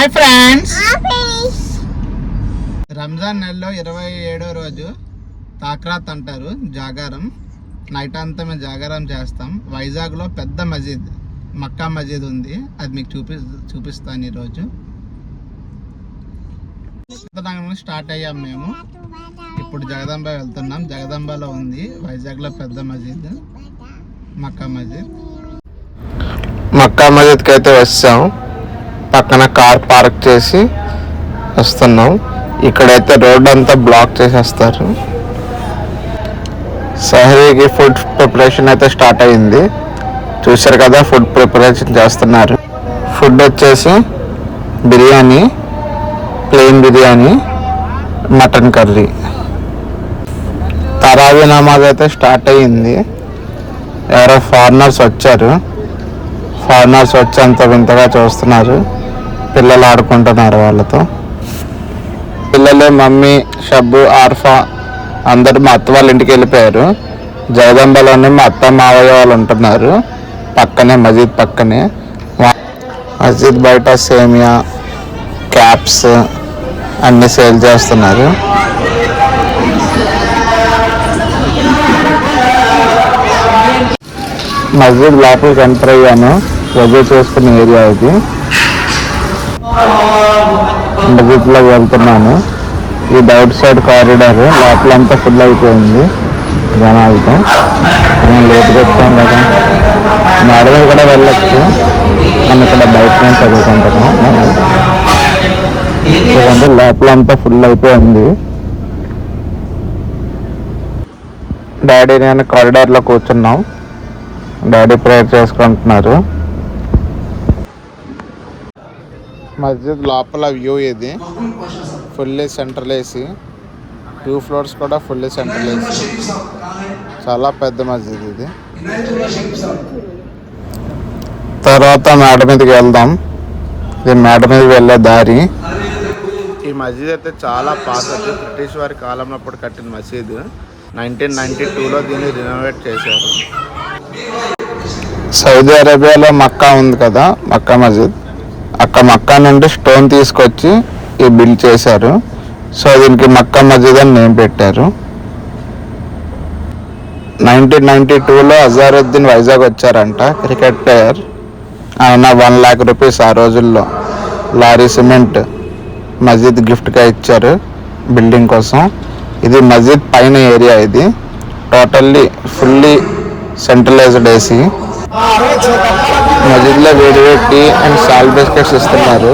Hi friends, Ramzan నెలలో 27వ రోజు తాక్రాత్ అంటారు, జాగారం. నైట్ అంతా మేము జాగారం చేస్తాం. వైజాగ్లో పెద్ద మసీద్ మక్కా మసీద్ ఉంది, అది మీకు చూపిస్తాను ఈరోజు. స్టార్ట్ అయ్యాం మేము. ఇప్పుడు జగదాంబ వెళ్తున్నాం. జగదాంబలో ఉంది వైజాగ్లో పెద్ద మసీద్ మక్కా మసీద్. మక్కా మసీద్కి అయితే వచ్చాం. పక్కన కార్ పార్క్ చేసి వస్తున్నాం. ఇక్కడైతే రోడ్ అంతా బ్లాక్ చేసేస్తారు. సహరీకి ఫుడ్ ప్రిపరేషన్ అయితే స్టార్ట్ అయింది. చూశారు కదా, ఫుడ్ ప్రిపరేషన్ చేస్తున్నారు. ఫుడ్ వచ్చేసి biryani, plain biryani, mutton curry. తరావీ నమాజ్ అయితే స్టార్ట్ అయ్యింది. ఎవరో ఫారినర్స్ వచ్చారు. ఫారినర్స్ వచ్చి అంత వింతగా చూస్తున్నారు. పిల్లలు ఆడుకుంటున్నారు వాళ్ళతో. పిల్లలు, మమ్మీ, షబ్బు, ఆర్ఫా అందరూ మా అత్త వాళ్ళ ఇంటికి వెళ్ళిపోయారు. జగదంబలోనే మా అత్త మావయ్య వాళ్ళు ఉంటున్నారు. పక్కనే మసీద్ పక్కనే. మసీద్ బయట సేమియా, క్యాప్స్ అన్నీ సేల్ చేస్తున్నారు. మసీద్ లోపలికి ఎంటర్ అయ్యాను. వజూ చేసుకునే ఏరియా ఇది. మసీద్లో వెళ్తున్నాను. ఇది అవుట్ సైడ్ కారిడార్. లోపలంతా ఫుల్ అయిపోయింది జనాలతో. మనం లేట్ పెట్టాం కదా, మేడ కూడా వెళ్ళొచ్చు. మనం ఇక్కడ బయట నుంచి చదువుకుంటున్నాం. ఎందుకంటే లోపలంతా ఫుల్ అయిపోయింది. డాడీ నేను కారిడార్లో కూర్చున్నాం. డాడీ ప్రేయర్ చేసుకుంటున్నారు. మస్జిద్ లోపల వ్యూ ఇది. Fully central AC. 2 floors కూడా ఫుల్లీ సెంట్రల్ ఏసీ. చాలా పెద్ద మస్జిద్ ఇది. తర్వాత మేడ మీదకి వెళ్దాం. ఇది మేడ మీదకి వెళ్ళే దారి. ఈ మస్జిద్ అయితే చాలా పాతది. బ్రిటిష్ వారి కాలంలో అప్పుడు కట్టిన మసీద్. 1992లో దీన్ని రినోవేట్ చేశారు. సౌదీ అరేబియాలో మక్కా ఉంది కదా, మక్కా మస్జిద్. అక్కడ మక్కా నుండి స్టోన్ తీసుకొచ్చి ఈ బిల్డ్ చేశారు. సో దీనికి మక్కా మస్జిద్ అని నేమ్ పెట్టారు. 1992లో అజారుద్దీన్ వైజాగ్ వచ్చారంట, క్రికెట్ ప్లేయర్. ఆయన 1 lakh rupees ఆ రోజుల్లో లారీ సిమెంట్ మస్జిద్ గిఫ్ట్గా ఇచ్చారు బిల్డింగ్ కోసం. ఇది మస్జిద్ పైన ఏరియా. ఇది టోటల్లీ ఫుల్లీ సెంట్రలైజ్డ్ ఏసీ. మస్జిద్లో వేడి వేడి టీ అండ్ సాల్ట్ బిస్కెట్స్ ఇస్తున్నారు.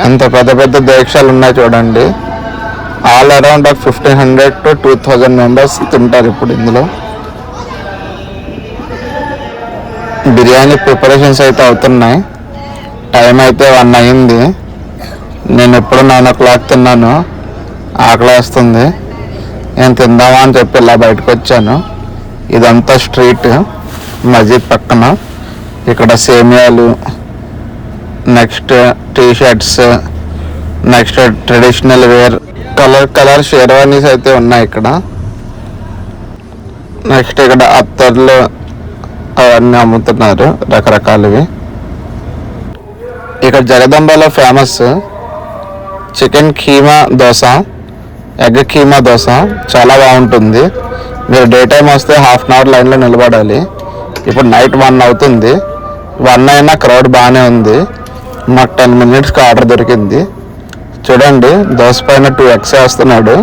అంత పెద్ద పెద్ద దీక్షలు ఉన్నాయి చూడండి. ఆల్ అరౌండ్ 1500 to 2000 members తింటారు ఇప్పుడు ఇందులో. బిర్యానీ ప్రిపరేషన్స్ అయితే అవుతున్నాయి. టైం అయితే 1 అయింది. నేను ఎప్పుడు 9 o'clock తిన్నాను. ఆకలి వేస్తుంది. నేను తిందామా అని చెప్పి ఇలా బయటకు వచ్చాను. ఇదంతా స్ట్రీట్ మస్జిద్ పక్కన. ఇక్కడ సేమియాలు, next T shirts, next traditional wear, colour sherwanis అయితే ఉన్నాయి ఇక్కడ. నెక్స్ట్ ఇక్కడ అత్తర్లు అవన్నీ అమ్ముతున్నారు, రకరకాలవి. ఇక్కడ జగదంబలో famous chicken keema dosa, egg keema dosa చాలా బాగుంటుంది. మీరు డే టైం వస్తే 1/2 hour లైన్లో నిలబడాలి. ఇప్పుడు నైట్ 1 అవుతుంది. 1 అయినా క్రౌడ్ బాగానే ఉంది. మాకు 10 minutesకి ఆర్డర్ దొరికింది. చూడండి, దోశ పైన 2 eggs వేస్తున్నాడు.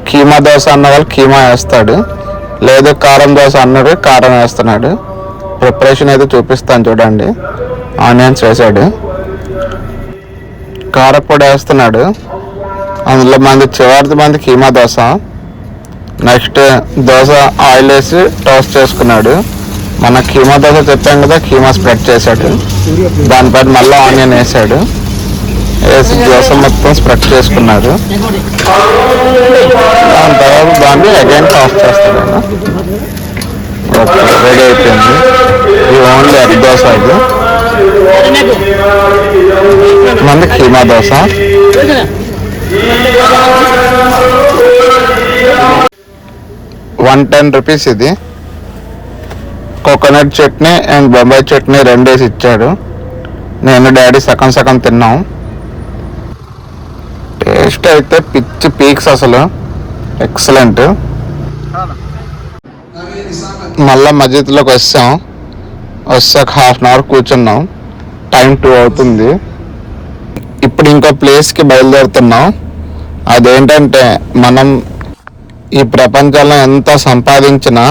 కీమా దోశ అన్న వాళ్ళు కీమా వేస్తాడు, లేదు కారం దోశ అన్నాడు కారం వేస్తున్నాడు. ప్రిపరేషన్ అయితే చూపిస్తాను చూడండి. ఆనియన్స్ వేసాడు, కారపొడి వేస్తున్నాడు. అందులో చివరిది కీమా దోశ. నెక్స్ట్ దోశ ఆయిల్ వేసి టోస్ట్ చేసుకున్నాడు. మన కీమా దోశ చెప్పాం కదా, కీమా స్ప్రెడ్ చేశాడు. దానిపైన మళ్ళీ ఆనియన్ వేసాడు. వేసి దోశ మొత్తం స్ప్రెడ్ చేసుకున్నారు. దాని తర్వాత దాన్ని అగైన్ టోస్ట్ చేస్తాడు. ఓకే, రెడీ అయిపోయింది. ఇది ఓన్లీ ఎగ్ దోశ. ఇది మంది కీమా దోశ. ₹110 ఇది. కోకోనట్ చట్నీ అండ్ బొంబాయి చట్నీ 2 వేసి ఇచ్చాడు. నేను డాడీ సగం సగం తిన్నాం. టేస్ట్ అయితే పిచ్చి పీక్స్, అసలు ఎక్సలెంట్. మళ్ళా మస్జిద్లోకి వచ్చాక ½ అన్ అవర్ కూర్చున్నాం. టైం 2 అవుతుంది. ఇప్పుడు ఇంకో ప్లేస్కి బయలుదేరుతున్నాం. అదేంటంటే మనం ఈ ప్రపంచంలో ఎంత సంపాదించినా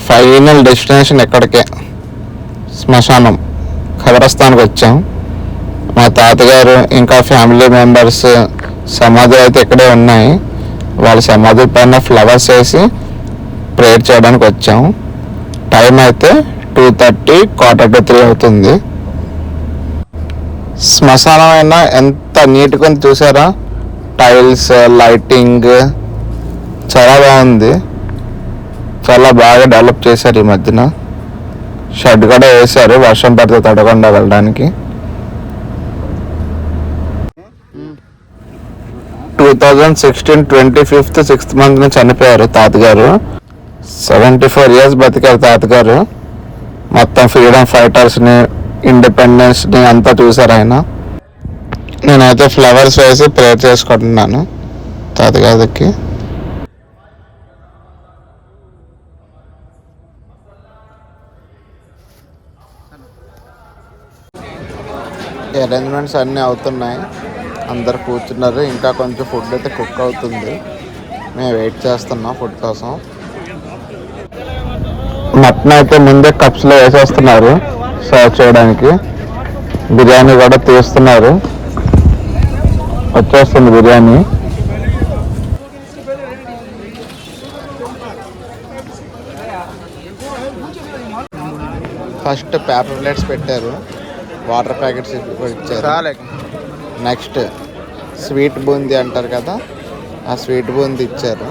ఫైనల్ డెస్టినేషన్ ఎక్కడికే, శ్మశానం, ఖబరస్థాన్కి వచ్చాం. మా తాతగారు ఇంకా ఫ్యామిలీ మెంబర్స్ సమాధులు అయితే ఇక్కడే ఉన్నాయి. వాళ్ళ సమాధి పైన ఫ్లవర్స్ వేసి ప్రేయర్ చేయడానికి వచ్చాం. టైం అయితే 2:30, 2:45 అవుతుంది. శ్మశానం అయినా ఎంత నీట్గా చూసారా, టైల్స్, లైటింగ్ చాలా బాగుంది. చాలా బాగా డెవలప్ చేశారు. ఈ మధ్యన షెడ్ కూడా వేశారు వర్షం పడితే తడకుండా వెళ్ళడానికి. 2016 25th 6th month చనిపోయారు తాతగారు. 74 years బతికారు తాతగారు. మొత్తం ఫ్రీడమ్ ఫైటర్స్ని, ఇండిపెండెన్స్ని అంతా చూసారు ఆయన. నేనైతే ఫ్లవర్స్ వేసి ప్రేయర్ చేసుకుంటున్నాను తాతగారికి. అరేంజ్మెంట్స్ అన్నీ అవుతున్నాయి. అందరు కూర్చున్నారు. ఇంకా కొంచెం ఫుడ్ అయితే కుక్ అవుతుంది. మేము వెయిట్ చేస్తున్నాం ఫుడ్ కోసం. మటన్ అయితే ముందే కప్స్లో వేసేస్తున్నారు సర్వ్ చేయడానికి. బిర్యానీ కూడా తీస్తున్నారు. వచ్చేస్తుంది బిర్యానీ. ఫస్ట్ పేపర్ ప్లేట్స్ పెట్టారు, వాటర్ ప్యాకెట్స్ ఇచ్చారు. నెక్స్ట్ స్వీట్ బూందీ అంటారు కదా, ఆ స్వీట్ బూందీ ఇచ్చారు.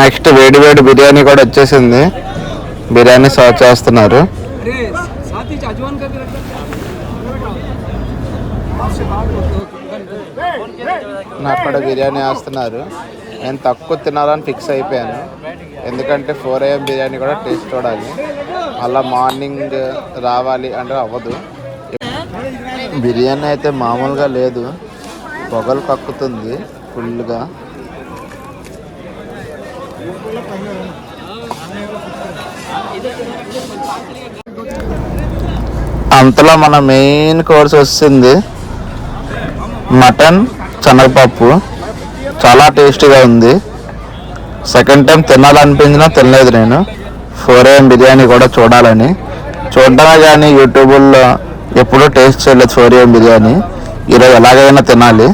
నెక్స్ట్ వేడి వేడి బిర్యానీ కూడా వచ్చేసింది. బిర్యానీ సర్వ్ చేస్తున్నారు. అక్కడ బిర్యానీ వేస్తున్నారు. నేను తక్కువ తినాలని ఫిక్స్ అయిపోయాను. ఎందుకంటే 4 AM బిర్యానీ కూడా టేస్ట్ చూడాలి. అలా మార్నింగ్ రావాలి అంటే అవ్వదు. బిర్యానీ అయితే మామూలుగా లేదు, పొగలు కక్కుతుంది ఫుల్గా. అంతలో మన మెయిన్ కోర్స్ వస్తుంది, మటన్ శనగపప్పు. చాలా టేస్టీగా ఉంది. సెకండ్ టైం తినాలనిపించినా తినలేదు నేను. 4 AM బిర్యానీ కూడా చూడాలని చూడడమే కానీ యూట్యూబ్లో ఎప్పుడూ టేస్ట్ చేయలేదు 4 AM బిర్యానీ. ఈరోజు ఎలాగైనా తినాలి.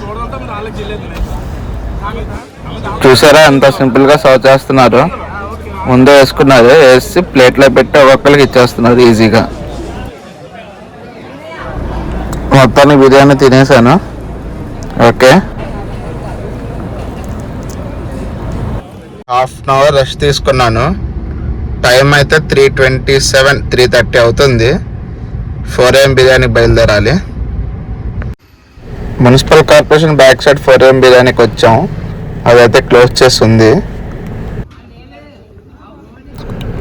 చూసారా ఎంత సింపుల్గా సర్వ్ చేస్తున్నారు. ముందే వేసుకున్నారు, వేసి ప్లేట్లో పెట్టి ఒక్కొక్కరికి ఇచ్చేస్తున్నారు ఈజీగా. మొత్తానికి బిర్యానీ తినేసాను. ఓకే, ½ అన్ అవర్ రెస్ట్ తీసుకున్నాను. టైం అయితే 3:27, 3:30 అవుతుంది. 4 AM బిర్యానీ బయలుదేరాలి. Municipal corporation back side 4 AM బిర్యానీకి వచ్చాం. అదైతే క్లోజ్ చేసి ఉంది.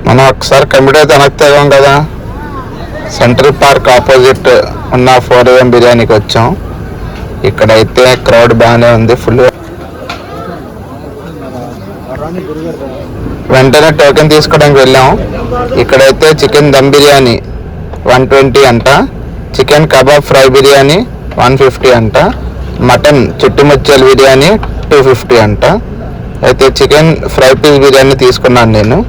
మనం ఒకసారి కంప్యూటర్ అయితే వెనక్కి కదా, సెంట్రల్ పార్క్ ఆపోజిట్ ఉన్న 4 AM బిర్యానీకి వచ్చాం. ఇక్కడైతే క్రౌడ్ బాగానే ఉంది ఫుల్. వెంటనే టోకెన్ తీసుకోవడానికి వెళ్ళాం. ఇక్కడైతే చికెన్ దమ్ బిర్యానీ 120 అంట, చికెన్ కబాబ్ ఫ్రై బిర్యానీ 150 అంట, మటన్ చుట్టుముచ్చల బిర్యానీ 250 అంట. అయితే చికెన్ ఫ్రై పీస్ బిర్యానీ తీసుకున్నాను నేను.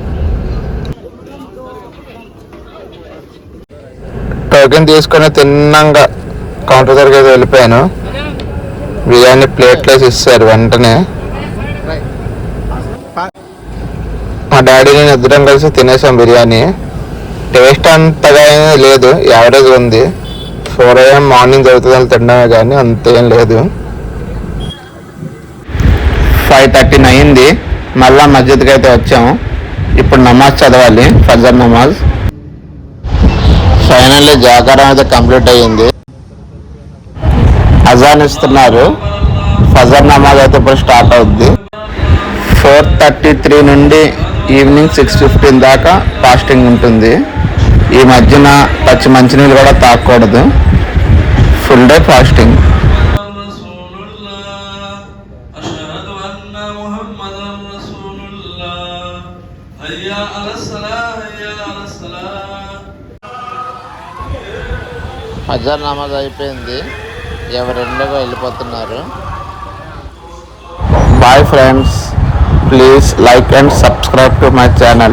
టోకెన్ తీసుకొని తిన్నంగా కౌంటర్ దగ్గరికి అయితే వెళ్ళిపోయాను. బిర్యానీ ప్లేట్లో ఇస్తారు వెంటనే. మా డాడీ నేను ఇద్దరం కలిసి తినేసాం బిర్యానీ. టేస్ట్ అంతగా లేదు, యావరేజ్ ఉంది. 4 AM మార్నింగ్ జరుగుతుంది తినడమే కానీ అంతేం లేదు. 5:13 అయింది. మళ్ళా మస్జిద్కి అయితే వచ్చాము. ఇప్పుడు నమాజ్ చదవాలి, ఫజర్ నమాజ్. ఫైనల్లీ జాగారం అయితే కంప్లీట్ అయ్యింది. అజాన్ ఇస్తున్నారు. ఫజర్ నమాజ్ అయితే ఇప్పుడు స్టార్ట్ అవుద్ది. 4:33 నుండి ఈవినింగ్ 6:15 దాకా ఫాస్టింగ్ ఉంటుంది. ఈ మధ్యన పచ్చి మంచినీళ్ళు కూడా తాగకూడదు. Full day fasting. హజార్ నమాజ్ అయిపోయింది, ఎవరెండగా వెళ్ళిపోతున్నారు. Bye friends, please like and subscribe to my channel.